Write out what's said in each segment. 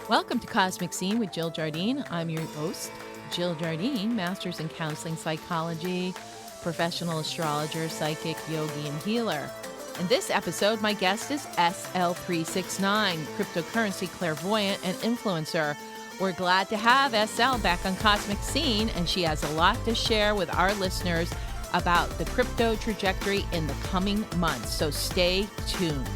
Welcome to Cosmic Scene with Jill Jardine. I'm your host, Jill Jardine, Master's in Counseling Psychology, professional astrologer, psychic, yogi, and healer. In this episode, my guest is SL369, cryptocurrency clairvoyant and influencer. We're glad to have SL back on Cosmic Scene, and she has a lot to share with our listeners about the crypto trajectory in the coming months. So stay tuned.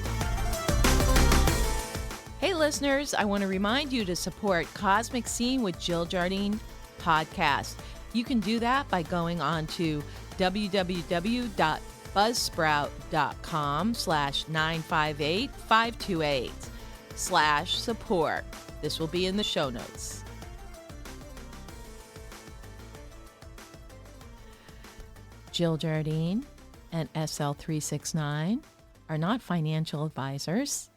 Hey listeners, I want to remind you to support Cosmic Scene with Jill Jardine podcast. You can do that by going on to www.buzzsprout.com/958-528/support. This will be in the show notes. Jill Jardine and SL369 are not financial advisors.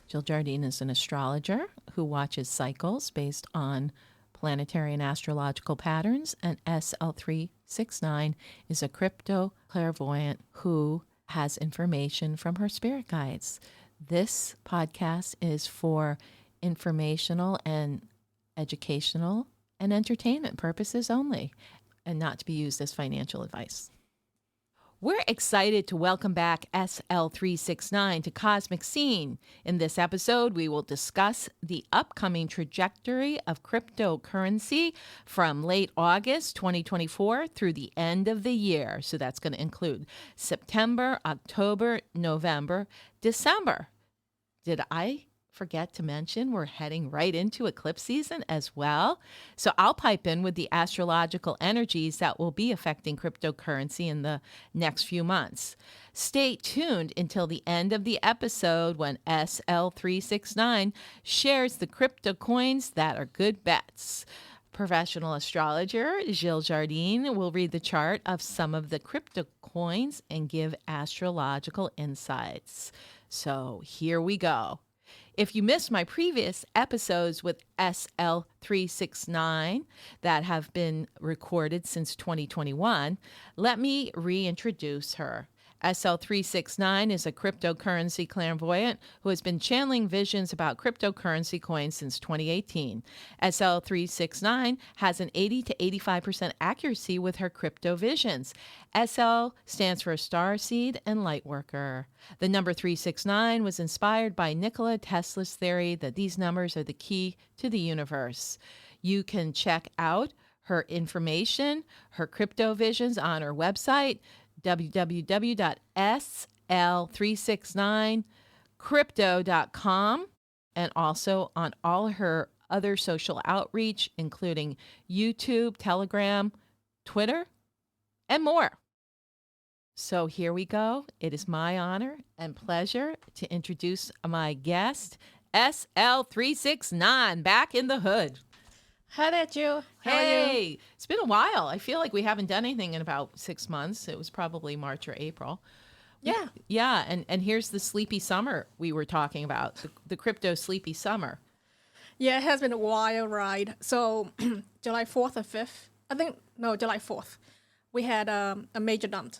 Jill Jardine is an astrologer who watches cycles based on planetary and astrological patterns, and SL369 is a crypto clairvoyant who has information from her spirit guides. This podcast is for informational and educational and entertainment purposes only, and not to be used as financial advice. We're excited to welcome back SL369 to Cosmic Scene. In this episode, we will discuss the upcoming trajectory of cryptocurrency from late August 2024 through the end of the year. So that's going to include September, October, November, December. Did I forget to mention we're heading right into eclipse season as well? So I'll pipe in with the astrological energies that will be affecting cryptocurrency in the next few months. Stay tuned until the end of the episode when SL369 shares the crypto coins that are good bets. Professional astrologer Jill Jardine will read the chart of some of the crypto coins and give astrological insights. So here we go. If you missed my previous episodes with SL369 that have been recorded since 2021, let me reintroduce her. SL369 is a cryptocurrency clairvoyant who has been channeling visions about cryptocurrency coins since 2018. SL369 has an 80 to 85% accuracy with her crypto visions. SL stands for star seed and light worker. The number 369 was inspired by Nikola Tesla's theory that these numbers are the key to the universe. You can check out her information, her crypto visions on her website, www.sl369crypto.com, and also on all her other social outreach, including YouTube, Telegram, Twitter, and more. So here we go. It is my honor and pleasure to introduce my guest, SL369, back in the hood. Hi there, Jill. How are you? Hey, it's been a while. I feel like we haven't done anything in about 6 months. It was probably March or April. Yeah. Yeah, and here's the sleepy summer we were talking about, the crypto sleepy summer. Yeah, it has been a wild ride. So July 4th or 5th, July 4th, we had a major dump.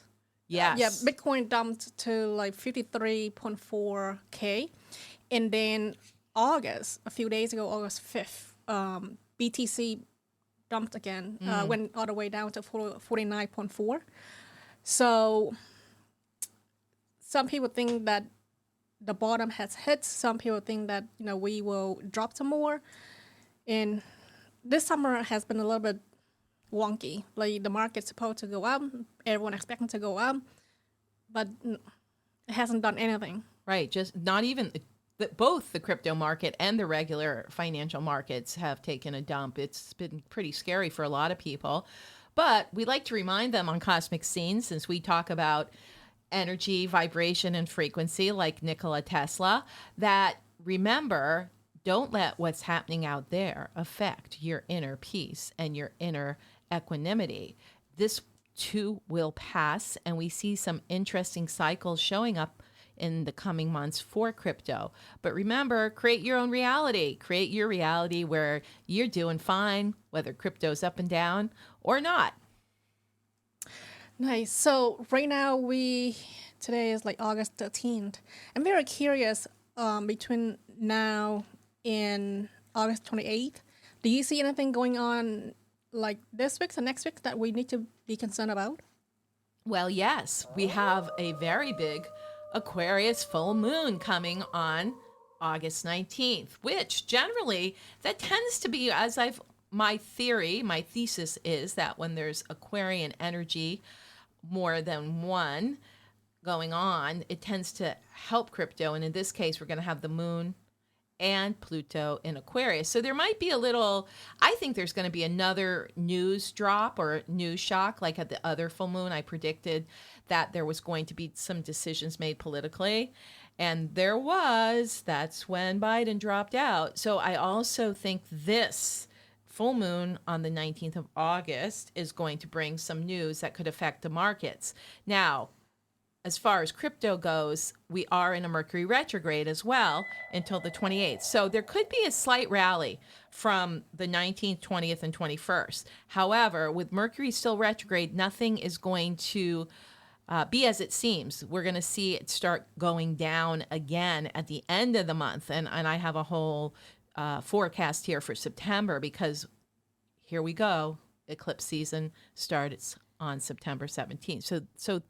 Yes. Yeah, Bitcoin dumped to like 53.4K. And then August, a few days ago, August 5th, BTC dumped again, went all the way down to 49.4. So some people think that the bottom has hit. Some people think that, we will drop some more. And this summer has been a little bit wonky. Like the market's supposed to go up, everyone expecting to go up, but it hasn't done anything. Right, just not even... Both the crypto market and the regular financial markets have taken a dump. It's been pretty scary for a lot of people. But we like to remind them on Cosmic Scene, since we talk about energy, vibration, and frequency like Nikola Tesla, that remember, don't let what's happening out there affect your inner peace and your inner equanimity. This too will pass, and we see some interesting cycles showing up in the coming months for crypto. But remember, create your own reality. Create your reality where you're doing fine, whether crypto's up and down or not. Nice. So right now today is like August 13th. I'm very curious between now and August 28th. Do you see anything going on like this week or next week that we need to be concerned about? Well, yes, we have a very big Aquarius full moon coming on August 19th, which generally that tends to be, my thesis is that when there's Aquarian energy, more than one going on, it tends to help crypto. And in this case, we're going to have the moon and Pluto in Aquarius. So there might be I think there's going to be another news drop or news shock, like at the other full moon. I predicted that there was going to be some decisions made politically. And that's when Biden dropped out. So I also think this full moon on the 19th of August is going to bring some news that could affect the markets. Now, as far as crypto goes, we are in a Mercury retrograde as well until the 28th. So there could be a slight rally from the 19th, 20th, and 21st. However, with Mercury still retrograde, nothing is going to be as it seems. We're going to see it start going down again at the end of the month. And I have a whole forecast here for September because here we go. Eclipse season starts on September 17th. So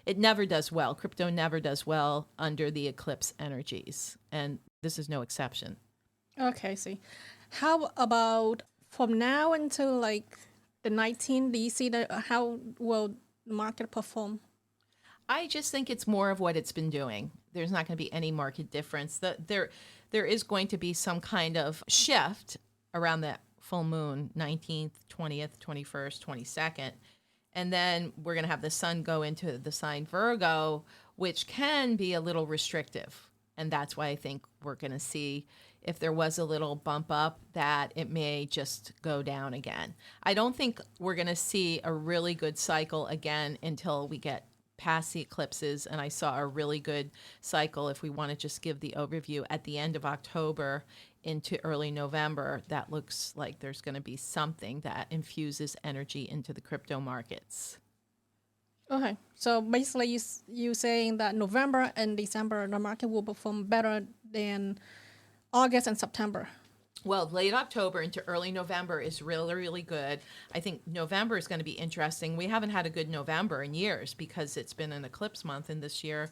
it never does well. Crypto never does well under the eclipse energies. And this is no exception. Okay, see. How about from now until like the 19th, do you see how will the market perform? I just think it's more of what it's been doing. There's not going to be any market difference. There is going to be some kind of shift around that full moon, 19th, 20th, 21st, 22nd. And then we're going to have the sun go into the sign Virgo, which can be a little restrictive. And that's why I think we're going to see, if there was a little bump up, that it may just go down again. I don't think we're going to see a really good cycle again until we get past the eclipses. And I saw a really good cycle, if we want to just give the overview, at the end of October into early November. That looks like there's going to be something that infuses energy into the crypto markets. Okay, so basically you saying that November and December the market will perform better than August and September. Well, late October into early November is really, really good. I think November is going to be interesting. We haven't had a good November in years because it's been an eclipse month, and this year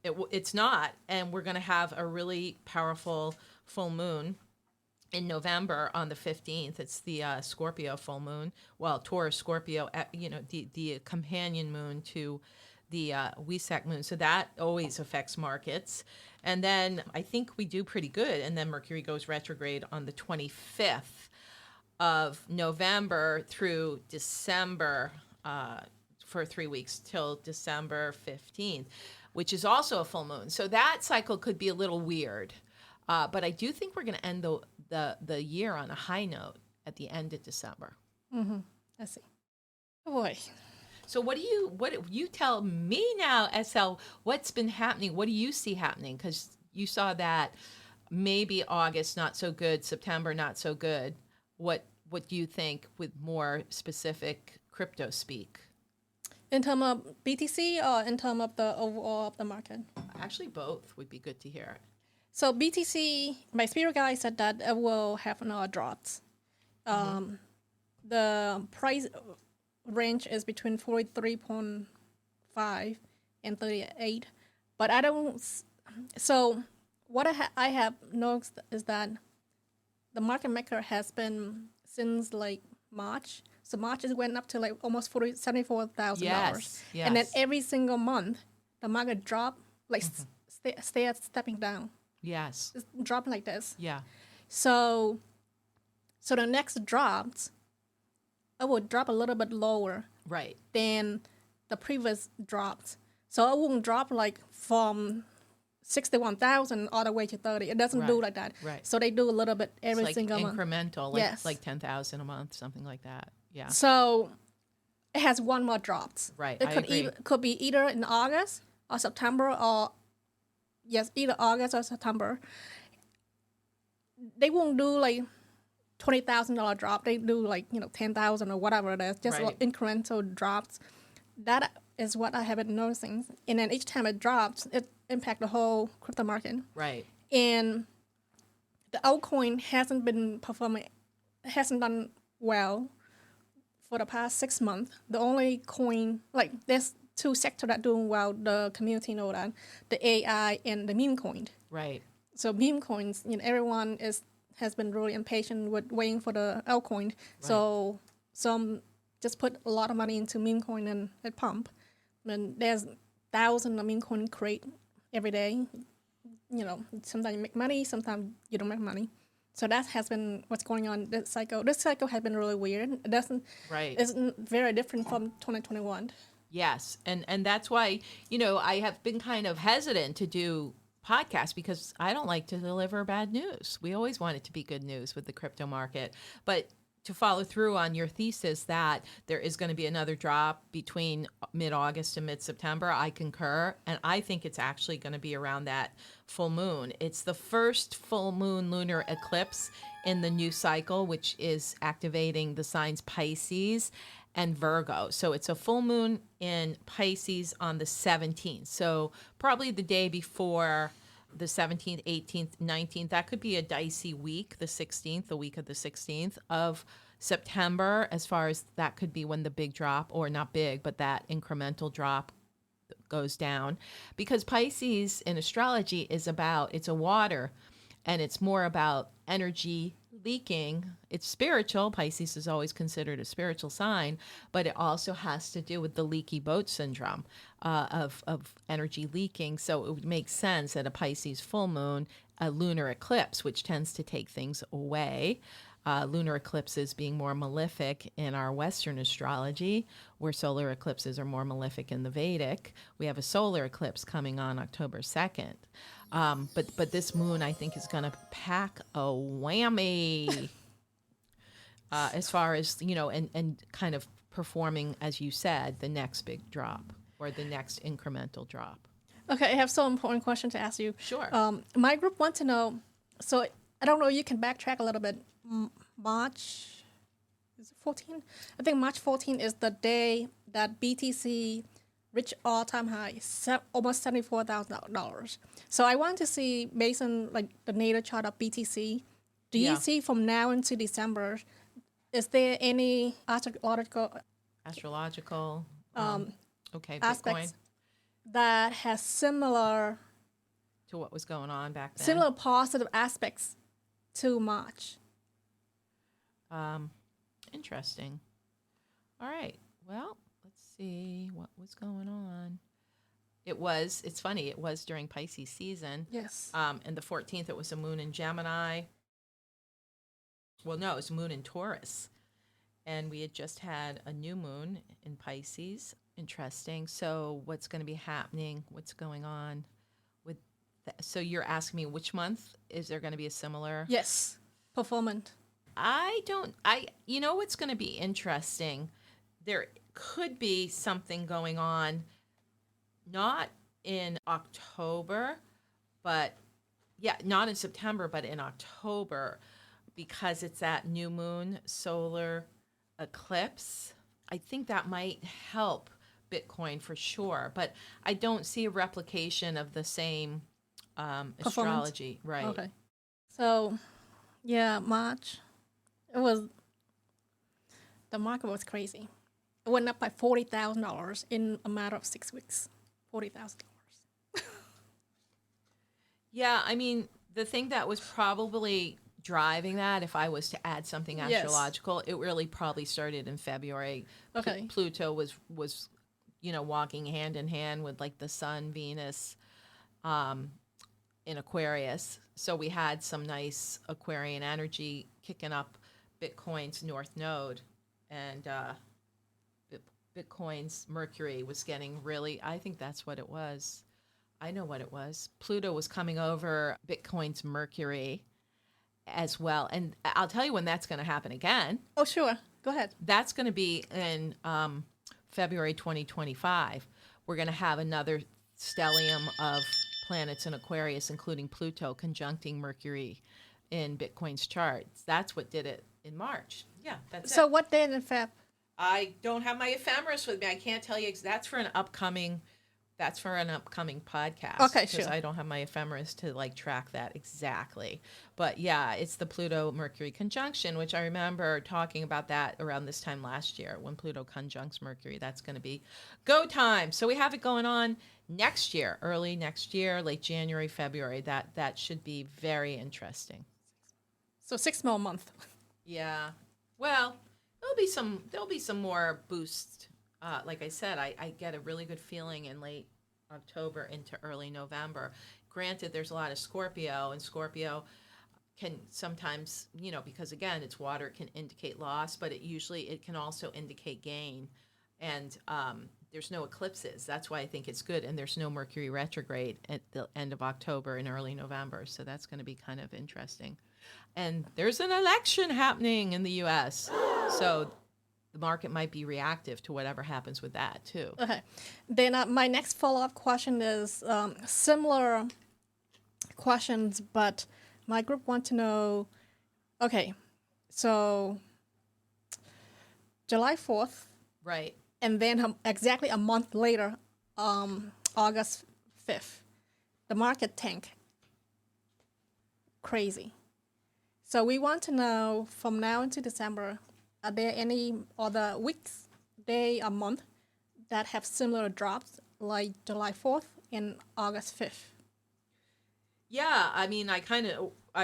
it's not. And we're going to have a really powerful full moon in November on the 15th. It's the Scorpio full moon. Well, Taurus, Scorpio, the companion moon to the Wesak moon. So that always affects markets. And then I think we do pretty good. And then Mercury goes retrograde on the 25th of November through December for 3 weeks till December 15th, which is also a full moon. So that cycle could be a little weird. But I do think we're going to end the year on a high note at the end of December. Mm-hmm. I see. Oh boy. So what you tell me now, SL, what's been happening? What do you see happening? Because you saw that maybe August not so good, September not so good. What do you think with more specific crypto speak? In terms of BTC or in terms of the overall of the market? Actually, both would be good to hear. So BTC, my spirit guide said that it will have another drops. The price range is between 43.5 and 38, but I don't. So what I have noticed is that the market maker has been since like March. So March it went up to like almost $74,000. Yes. And then every single month the market dropped, like stepping down. Yes. It's dropping like this. Yeah. So the next drops, it will drop a little bit lower. Right. Than the previous drops. So it won't drop like from 61,000 all the way to 30. It doesn't do like that. Right. So they do a little bit every it's like single month. Incremental, Yes. like 10,000 a month, something like that. Yeah. So it has one more drops. Right. It could be either in August or September either August or September. They won't do like $20,000 drop. They do like 10,000 or whatever it is, just like incremental drops. That is what I have been noticing. And then each time it drops, it impacts the whole crypto market. Right. And the altcoin hasn't been performing, hasn't done well for the past 6 months. The only coin, like there's two sectors that doing well. The community know that, the AI and the meme coin. Right. So meme coins, everyone has been really impatient with waiting for the altcoin. Right. So some just put a lot of money into meme coin and it pump. And there's thousands of meme coin create every day. Sometimes you make money, sometimes you don't make money. So that has been what's going on this cycle. This cycle has been really weird. It doesn't. Right. It's very different from 2021. Yes, and that's why I have been kind of hesitant to do podcasts because I don't like to deliver bad news. We always want it to be good news with the crypto market, but to follow through on your thesis that there is going to be another drop between mid-August and mid-September, I concur. And I think it's actually going to be around that full moon. It's the first full moon lunar eclipse in the new cycle, which is activating the signs Pisces and Virgo. So it's a full moon in Pisces on the 17th. So probably the day before the 17th, 18th, 19th. That could be a dicey week, the 16th, the week of the 16th of September, as far as that could be when the big drop, or not big, but that incremental drop goes down. Because Pisces in astrology it's a water, and it's more about energy leaking. It's spiritual. Pisces is always considered a spiritual sign, but it also has to do with the leaky boat syndrome of energy leaking. So it would make sense that a Pisces full moon, a lunar eclipse, which tends to take things away. Lunar eclipses being more malefic in our Western astrology, where solar eclipses are more malefic in the Vedic. We have a solar eclipse coming on October 2nd. But this moon, I think, is going to pack a whammy as far as, and kind of performing, as you said, the next big drop or the next incremental drop. Okay, I have some important question to ask you. Sure. My group want to know, so I don't know, you can backtrack a little bit. March, is it 14? I think March 14 is the day that BTC reached all-time high, almost $74,000. So I want to see, based on like the natal chart of BTC, do you see from now into December, is there any astrological aspects Bitcoin that has similar to what was going on back then? Similar positive aspects to March. Interesting. All right. Well, let's see what was going on. It's funny, it was during Pisces season. Yes. And the 14th, it was a moon in Gemini. Well, no, it was a moon in Taurus. And we had just had a new moon in Pisces. Interesting. So what's going to be happening? What's going on with that? So you're asking me which month is there going to be a similar? Yes. Performance. What's going to be interesting? There could be something going on, not in October, not in September, but in October, because it's that new moon solar eclipse. I think that might help Bitcoin for sure, but I don't see a replication of the same astrology. Right. Okay. So, March. The market was crazy. It went up by $40,000 in a matter of 6 weeks. $40,000. Yeah, I mean, the thing that was probably driving that, if I was to add something astrological, it really probably started in February. Okay. Pluto was walking hand in hand with like the Sun, Venus, in Aquarius. So we had some nice Aquarian energy kicking up Bitcoin's north node, and Bitcoin's Mercury was getting really, I think that's what it was. I know what it was. Pluto was coming over Bitcoin's Mercury as well. And I'll tell you when that's going to happen again. Oh, sure. Go ahead. That's going to be in February 2025. We're going to have another stellium of planets in Aquarius, including Pluto, conjuncting Mercury in Bitcoin's charts. That's what did it in March. Yeah, that's So it. what day in Feb? I don't have my ephemeris with me. I can't tell you. That's for an upcoming That's for an upcoming podcast. Okay, Because sure. I don't have my ephemeris to like track that exactly. But yeah, it's the Pluto Mercury conjunction, which I remember talking about that around this time last year when Pluto conjuncts Mercury. That's going to be go time. So we have it going on next year, early next year, late January, February. That should be very interesting. So 6 more months. Yeah. Well, there'll be some more boosts. Like I said, I get a really good feeling in late October into early November. Granted, there's a lot of Scorpio, and Scorpio can sometimes, because again, it's water, it can indicate loss, but it can also indicate gain. And there's no eclipses. That's why I think it's good. And there's no Mercury retrograde at the end of October and early November. So that's going to be kind of interesting. And there's an election happening in the U.S. So the market might be reactive to whatever happens with that, too. Okay. Then my next follow-up question is similar questions, but my group want to know, okay, so July 4th, Right. and then exactly a month later, August 5th, the market tanked. Crazy. So we want to know from now into December, are there any other weeks, day, a month that have similar drops like July 4th and August 5th? Yeah, I mean, I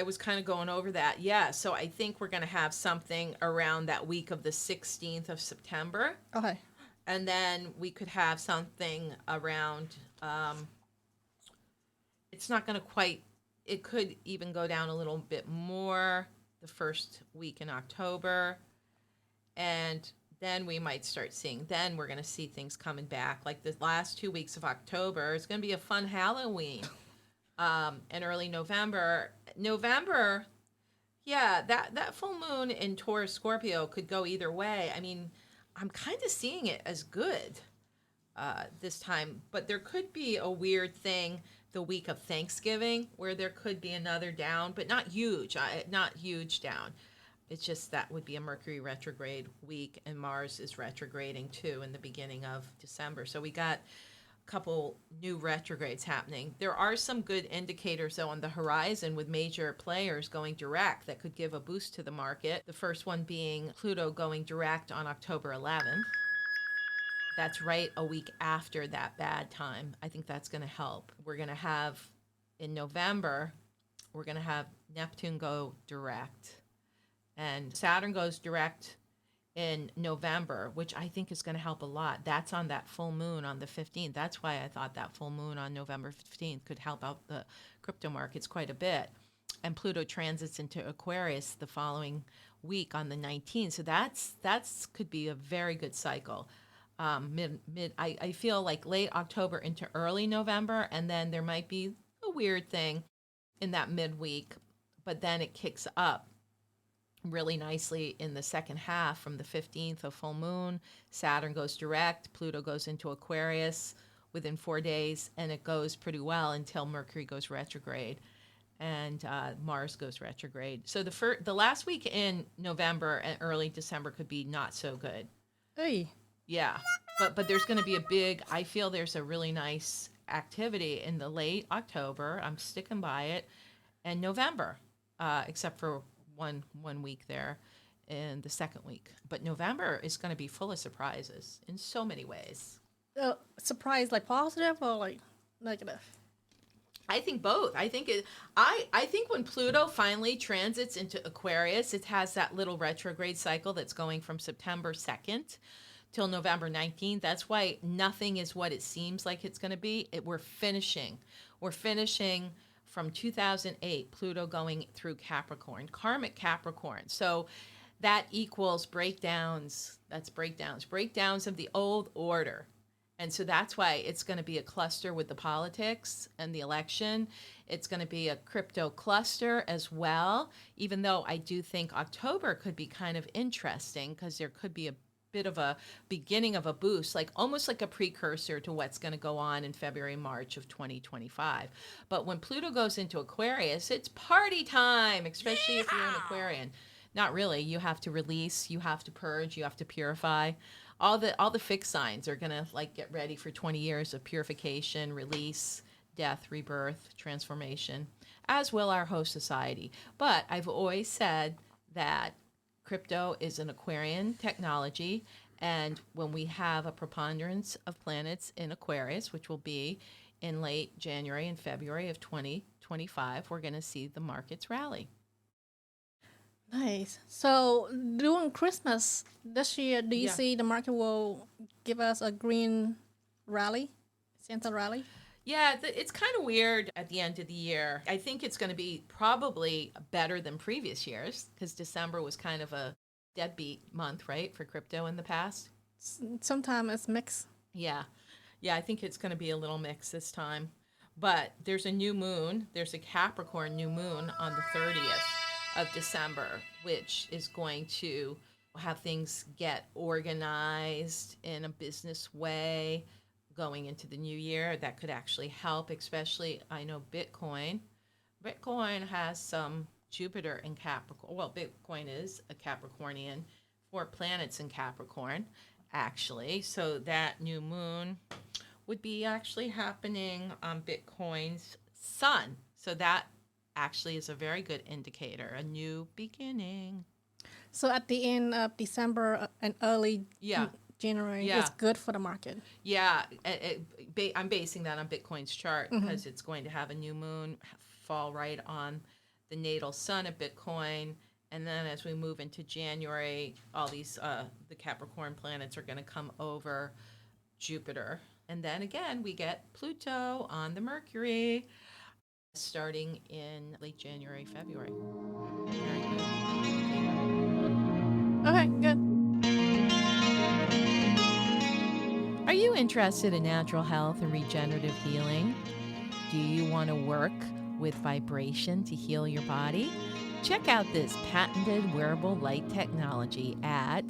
was kind of going over that. Yeah, so I think we're going to have something around that week of the 16th of September. Okay. And then we could have something around, it's not going to quite, it could even go down a little bit more the first week in October. And then we might start seeing, then we're going to see things coming back. Like the last 2 weeks of October, it's going to be a fun Halloween. And early November. Yeah, that full moon in Taurus Scorpio could go either way. I mean, I'm kind of seeing it as good this time, but there could be a weird thing the week of Thanksgiving where there could be another down, but not huge down. It's just that would be a Mercury retrograde week, and Mars is retrograding too in the beginning of December. So we got couple new retrogrades happening. There are some good indicators, though, on the horizon with major players going direct that could give a boost to the market. The first one being Pluto going direct on October 11th. That's right a week after that bad time. I think that's going to help. We're going to have, in November, we're going to have Neptune go direct. And Saturn goes direct in November, which I think is going to help a lot. That's on that full moon on the 15th. That's why I thought that full moon on November 15th could help out the crypto markets quite a bit. And Pluto transits into Aquarius the following week on the 19th. So that's could be a very good cycle. I feel like late October into early November, and then there might be a weird thing in that midweek, but then it kicks up really nicely in the second half from the 15th of full moon. Saturn goes direct, Pluto goes into Aquarius within 4 days, and it goes pretty well until Mercury goes retrograde and Mars goes retrograde. So the last week in November and early December could be not so good. Hey. Yeah, but there's going to be I feel there's a really nice activity in the late October. I'm sticking by it, and November, except for one week there in the second week. But November is going to be full of surprises in so many ways. Surprise, like positive or like negative? I think both. I think when Pluto finally transits into Aquarius, it has that little retrograde cycle that's going from September 2nd till November 19th. That's why nothing is what it seems like it's going to be. We're finishing from 2008, Pluto going through Capricorn, karmic Capricorn. So that equals breakdowns. That's breakdowns of the old order. And so that's why it's going to be a cluster with the politics and the election. It's going to be a crypto cluster as well, even though I do think October could be kind of interesting because there could be a bit of a beginning of a boost, like almost like a precursor to what's going to go on in February, March of 2025. But when Pluto goes into Aquarius, it's party time, especially if you're an Aquarian. Not really. You have to release, you have to purge, you have to purify. all the fixed signs are gonna like get ready for 20 years of purification, release, death, rebirth, transformation, as will our whole society. But I've always said that crypto is an Aquarian technology, and when we have a preponderance of planets in Aquarius, which will be in late January and February of 2025, we're going to see the markets rally. Nice. So during Christmas this year, do you Yeah. see the market will give us a green rally, Santa rally? Yeah, it's kind of weird at the end of the year. I think it's going to be probably better than previous years because December was kind of a deadbeat month, right, for crypto in the past. Sometimes it's mixed. Yeah. Yeah, I think it's going to be a little mixed this time. But there's a new moon. There's a Capricorn new moon on the 30th of December, which is going to have things get organized in a business way going into the new year. That could actually help, especially I know Bitcoin. Bitcoin has some Jupiter in Capricorn. Well, Bitcoin is a Capricornian, 4 planets in Capricorn, actually. So that new moon would be actually happening on Bitcoin's sun. So that actually is a very good indicator, a new beginning. So at the end of December and early January, Yeah. it's good for the market. Yeah, I'm basing that on Bitcoin's chart because it's going to have a new moon fall right on the natal sun of Bitcoin. And then as we move into January, all these, the Capricorn planets are going to come over Jupiter. And then again, we get Pluto on the Mercury starting in late January, February. Very good. Okay, good. Are you interested in natural health and regenerative healing? Do you want to work with vibration to heal your body? Check out this patented wearable light technology at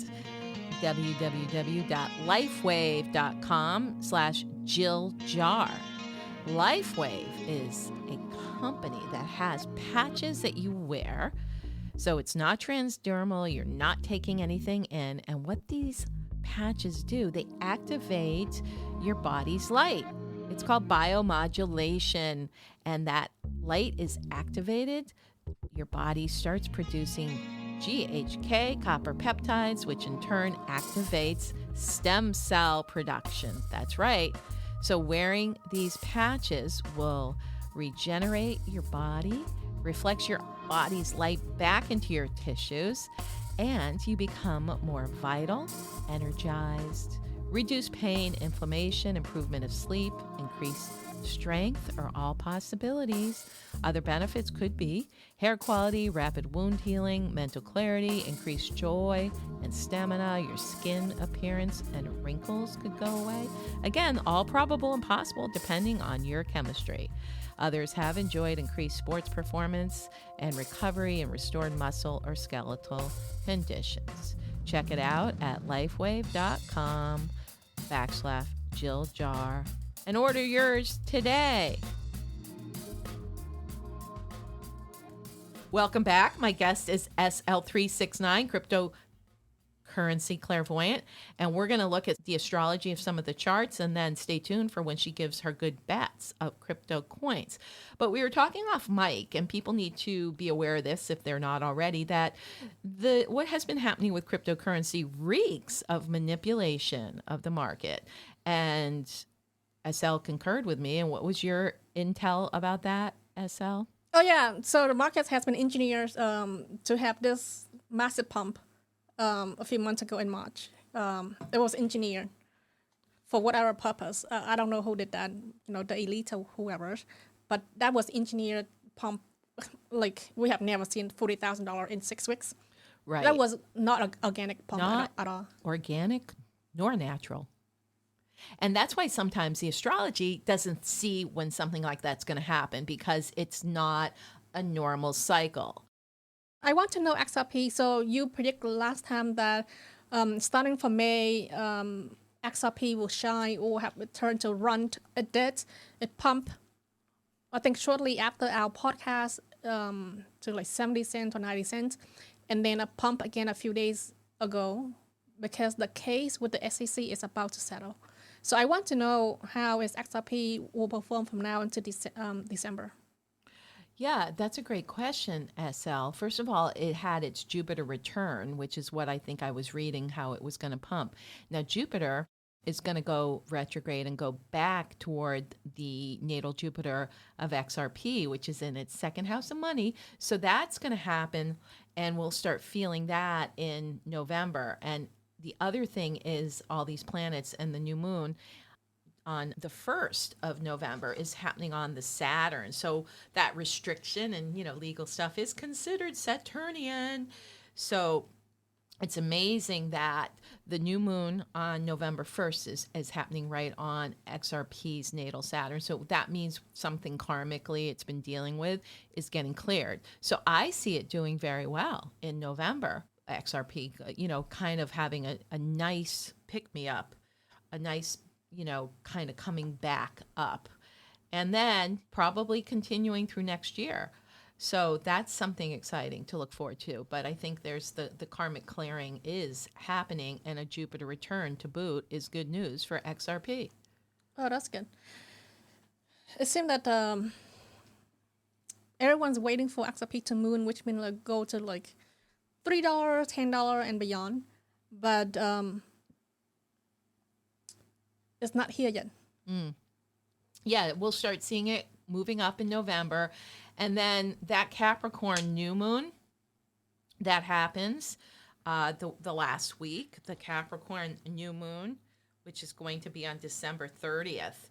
www.lifewave.com/JillJar. LifeWave is a company that has patches that you wear, so it's not transdermal, you're not taking anything in, and what these patches do, they activate your body's light. It's called biomodulation, and that light is activated, your body starts producing GHK, copper peptides, which in turn activates stem cell production. That's right. So wearing these patches will regenerate your body, reflects your body's light back into your tissues, and you become more vital, energized, reduce pain, inflammation, improvement of sleep, increased strength are all possibilities. Other benefits could be hair quality, rapid wound healing, mental clarity, increased joy and stamina, your skin appearance and wrinkles could go away. Again, all probable and possible depending on your chemistry. Others have enjoyed increased sports performance and recovery and restored muscle or skeletal conditions. Check it out at lifewave.com/JillJar and order yours today. Welcome back. My guest is SL369, cryptocurrency clairvoyant, and we're going to look at the astrology of some of the charts, and then stay tuned for when she gives her good bets of crypto coins. But we were talking off mic, and people need to be aware of this if they're not already, that what has been happening with cryptocurrency reeks of manipulation of the market. And SL concurred with me. And what was your intel about that, SL? Oh yeah, so the market has been engineered to have this massive pump a few months ago in March. It was engineered for whatever purpose. I don't know who did that, the elite or whoever, but that was engineered pump. Like we have never seen $40,000 in 6 weeks. Right. That was not an organic pump at all. Organic nor natural. And that's why sometimes the astrology doesn't see when something like that's going to happen, because it's not a normal cycle. I want to know XRP. So you predicted last time that starting from May, XRP will shine or have returned to run. It did. It pumped, I think, shortly after our podcast to like 70 cents or 90 cents. And then a pump again a few days ago because the case with the SEC is about to settle. So I want to know how is XRP will perform from now until December. Yeah, that's a great question, SL. First of all, it had its Jupiter return, which is what I think I was reading how it was going to pump. Now, Jupiter is going to go retrograde and go back toward the natal Jupiter of XRP, which is in its second house of money. So that's going to happen, and we'll start feeling that in November. And the other thing is all these planets and the new moon on the 1st of November is happening on the Saturn. So that restriction and, legal stuff is considered Saturnian. So it's amazing that the new moon on November 1st is happening right on XRP's natal Saturn. So that means something karmically it's been dealing with is getting cleared. So I see it doing very well in November, XRP, kind of having a nice pick-me-up, a nice kind of coming back up, and then probably continuing through next year. So that's something exciting to look forward to. But I think there's the karmic clearing is happening, and a Jupiter return to boot is good news for XRP. Oh, that's good. It seems that everyone's waiting for XRP to moon, which means go to $3, $10 and beyond. But it's not here yet. Yeah, we'll start seeing it moving up in November. And then that Capricorn new moon that happens the last week, the Capricorn new moon, which is going to be on December 30th,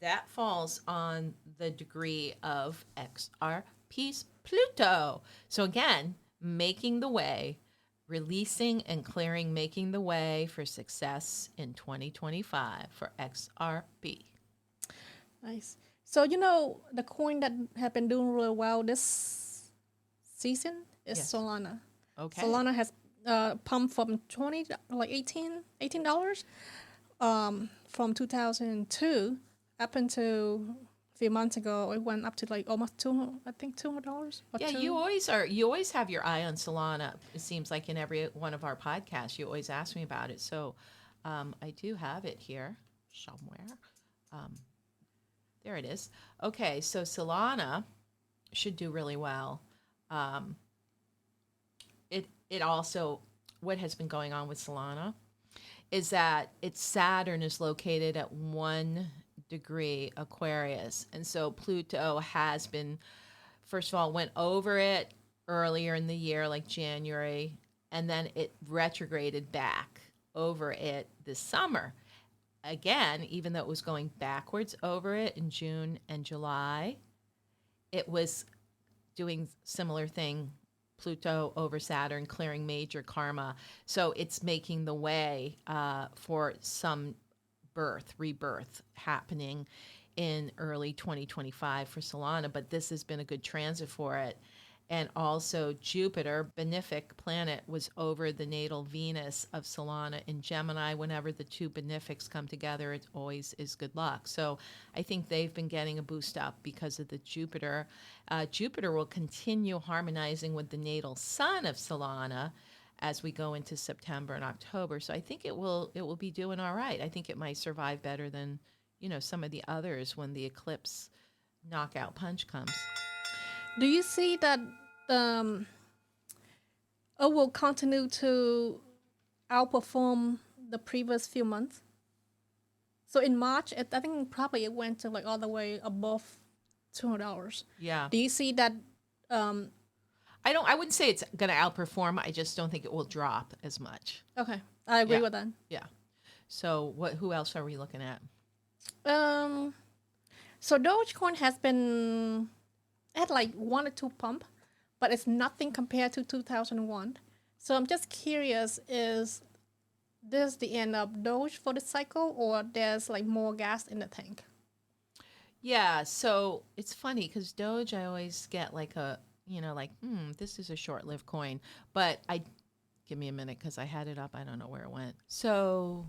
that falls on the degree of XRP's Pluto. So again, making the way, releasing and clearing, making the way for success in 2025 for XRP. Nice. So, the coin that have been doing really well this season is Solana. Okay. Solana has pumped from $18 from 2002 up until a few months ago. It went up to almost $200. Yeah, you always have your eye on Solana. It seems like in every one of our podcasts, you always ask me about it. So I do have it here somewhere. There it is. Okay, so Solana should do really well. It also, what has been going on with Solana is that its Saturn is located at 1 degree Aquarius. And so Pluto has been, first of all, went over it earlier in the year, like January, and then it retrograded back over it this summer. Again, even though it was going backwards over it in June and July, it was doing similar thing, Pluto over Saturn, clearing major karma. So it's making the way for some rebirth happening in early 2025 for Solana, but this has been a good transit for it. And also Jupiter, benefic planet, was over the natal Venus of Solana in Gemini. Whenever the two benefics come together, it always is good luck. So I think they've been getting a boost up because of the Jupiter. Jupiter will continue harmonizing with the natal Sun of Solana as we go into September and October. So I think it will be doing all right. I think it might survive better than, some of the others when the eclipse knockout punch comes. Do you see that it will continue to outperform the previous few months? So in March, I think probably it went to all the way above $200. Yeah. Do you see that? I wouldn't say it's going to outperform. I just don't think it will drop as much. Okay. I agree with that. Yeah. So who else are we looking at? So Dogecoin has been at 1 or 2 pump, but it's nothing compared to 2001. So I'm just curious, is this the end of Doge for the cycle, or there's more gas in the tank? Yeah, so it's funny because Doge, I always get this is a short-lived coin. But give me a minute because I had it up. I don't know where it went. So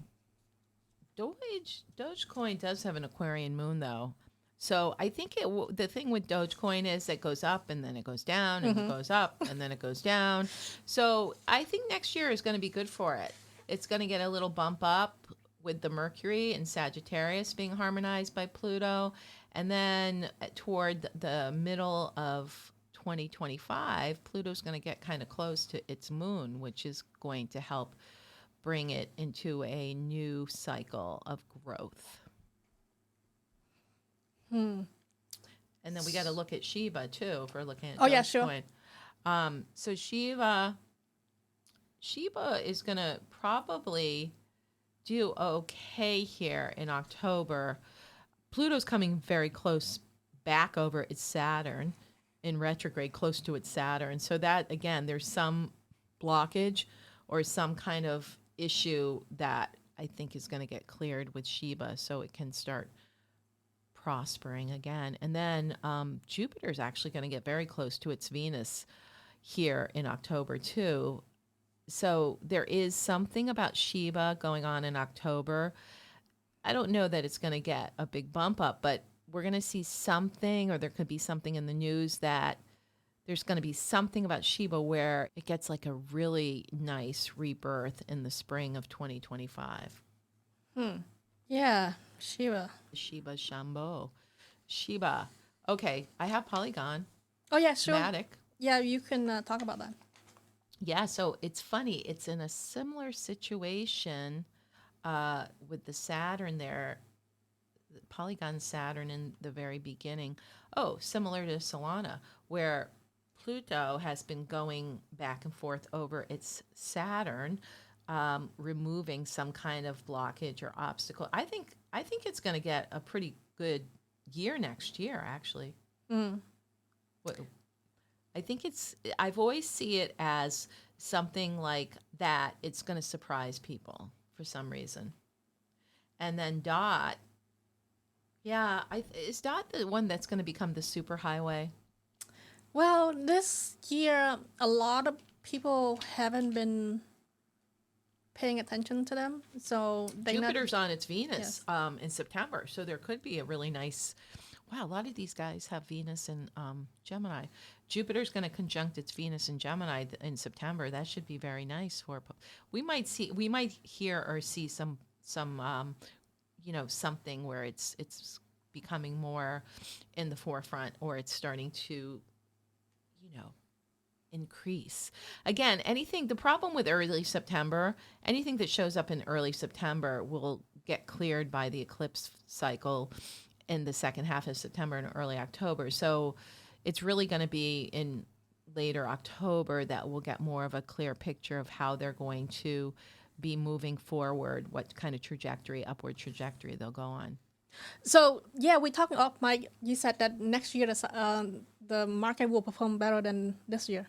Dogecoin does have an Aquarian moon, though. So I think the thing with Dogecoin is it goes up and then it goes down and it goes up and then it goes down. So I think next year is going to be good for it. it's going to get a little bump up with the Mercury and Sagittarius being harmonized by Pluto. And then toward the middle of 2025, Pluto's going to get kind of close to its moon, which is going to help bring it into a new cycle of growth. And then we got to look at Shiva too, if we're looking at Dogecoin. So Shiva is going to probably do okay here in October. Pluto's coming very close back over its Saturn in retrograde, close to its Saturn. So that, again, there's some blockage or some kind of issue that I think is going to get cleared with Shiva so it can start prospering again. And then Jupiter's actually going to get very close to its Venus here in October too. So there is something about Shiva going on in October. I don't know that it's going to get a big bump up, but we're going to see something, or there could be something in the news that there's going to be something about Shiva where it gets like a really nice rebirth in the spring of 2025. Yeah, Shiva. Shiva Shambho. Shiva. Okay, I have Polygon. Oh, yeah, sure. Matic. Yeah, you can talk about that. Yeah, so it's funny. It's in a similar situation with the Saturn there, the Polygon Saturn in the very beginning. Oh, similar to Solana, where Pluto has been going back and forth over its Saturn, removing some kind of blockage or obstacle. I think it's going to get a pretty good year next year, actually. What, I've always see it as something like that. It's going to surprise people for some reason. And then Dot, yeah, is Dot the one that's going to become the superhighway? Well, this year, a lot of people haven't been paying attention to them. So Jupiter's on its Venus in September. So there could be a really nice... Wow, a lot of these guys have Venus in Gemini. Jupiter's going to conjunct its Venus in Gemini in September. That should be very nice for. We might hear or see some something where it's becoming more in the forefront, or it's starting to, increase. Again, the problem with early September, anything that shows up in early September will get cleared by the eclipse cycle in the second half of September and early October. So it's really going to be in later October that we'll get more of a clear picture of how they're going to be moving forward, what kind of upward trajectory they'll go on. So, yeah, we're talking off Mike. You said that next year the market will perform better than this year.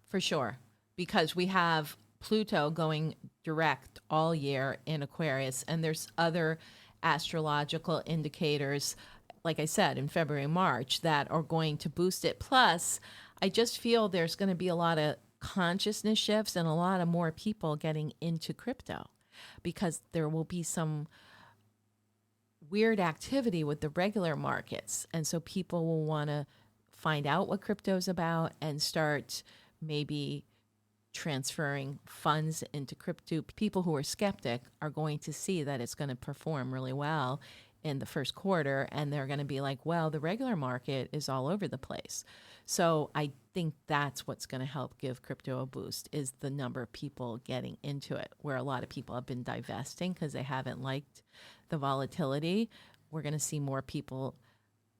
For sure, because we have Pluto going direct all year in Aquarius, and there's other astrological indicators, like I said, in February and March, that are going to boost it. Plus, I just feel there's going to be a lot of consciousness shifts and a lot of more people getting into crypto, because there will be some weird activity with the regular markets. And so people will want to find out what crypto is about and start maybe transferring funds into crypto. People who are skeptic are going to see that it's going to perform really well in the first quarter, and they're going to be like, well, the regular market is all over the place. So I think that's what's going to help give crypto a boost, is the number of people getting into it, where a lot of people have been divesting because they haven't liked the volatility. We're going to see more people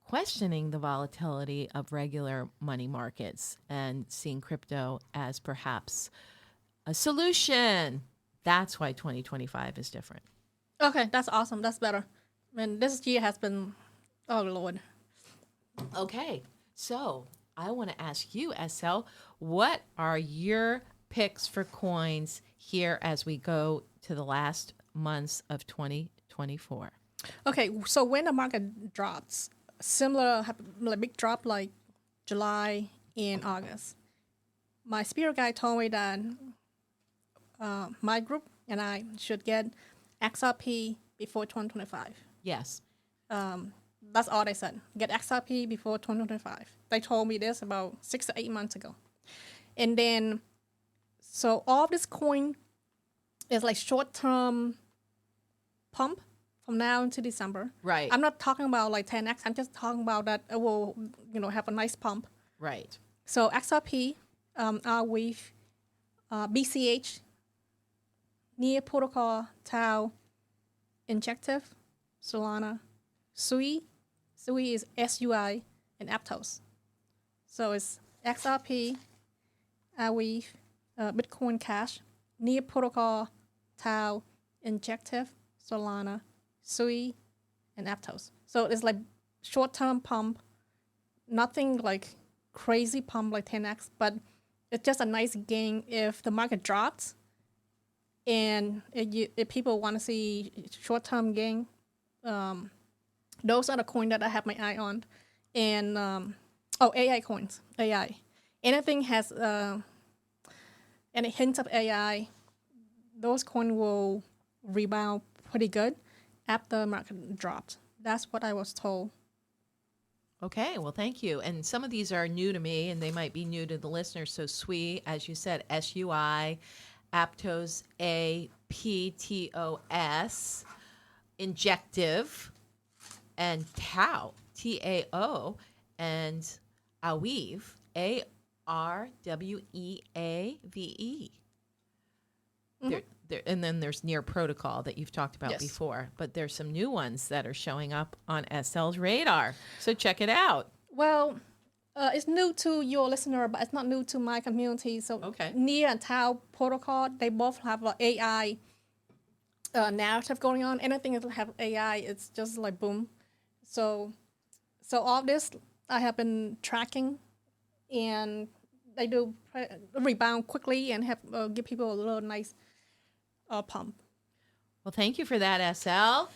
questioning the volatility of regular money markets and seeing crypto as perhaps a solution. That's why 2025 is different. Okay, that's awesome. That's better. This year has been, oh, Lord. Okay, so I want to ask you, SL, what are your picks for coins here as we go to the last months of 2024? Okay, so when the market drops, like big drop like July and August, my spirit guide told me that my group and I should get XRP before 2025. Yes. That's all they said. Get XRP before 2025. They told me this about 6 to 8 months ago. And then, so all of this coin It's like short-term pump from now into December. Right. I'm not talking about like 10x. I'm just talking about that it will, have a nice pump. Right. So XRP, Arweave, BCH, Near Protocol, Tau, Injective, Solana, SUI. SUI is SUI, and Aptos. So it's XRP, Arweave, Bitcoin Cash, Near Protocol, Tau, Injective, Solana, SUI, and Aptos. So it's like short-term pump, nothing like crazy pump like 10x, but it's just a nice gain if the market drops and if people want to see short-term gain. Those are the coins that I have my eye on. And AI coins, AI. Anything has any hint of AI, those coins will rebound pretty good after the market dropped. That's what I was told. Okay, well, thank you. And some of these are new to me, and they might be new to the listeners. So SUI, as you said, SUI, Aptos, APTOS, Injective, and Tau, TAO, and Arweave, ARWEAVE. And then there's Near Protocol that you've talked about before, but there's some new ones that are showing up on SL's radar. So check it out. Well, it's new to your listener, but it's not new to my community. So Near and Tau Protocol, they both have an AI narrative going on. Anything that have AI, it's just like boom. So all this I have been tracking, and they do rebound quickly and have give people a little nice pump. Well, thank you for that, SL.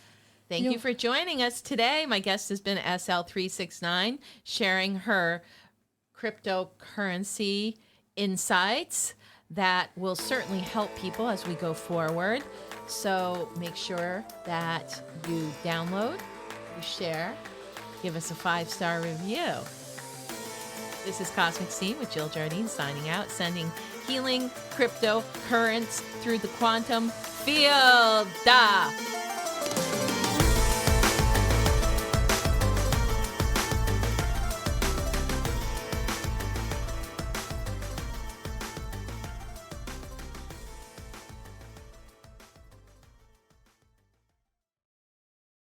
Thank you for joining us today. My guest has been SL369, sharing her cryptocurrency insights that will certainly help people as we go forward. So make sure that you download, you share, give us a 5-star review. This is Cosmic Scene with Jill Jardine signing out, sending healing crypto currents through the quantum field.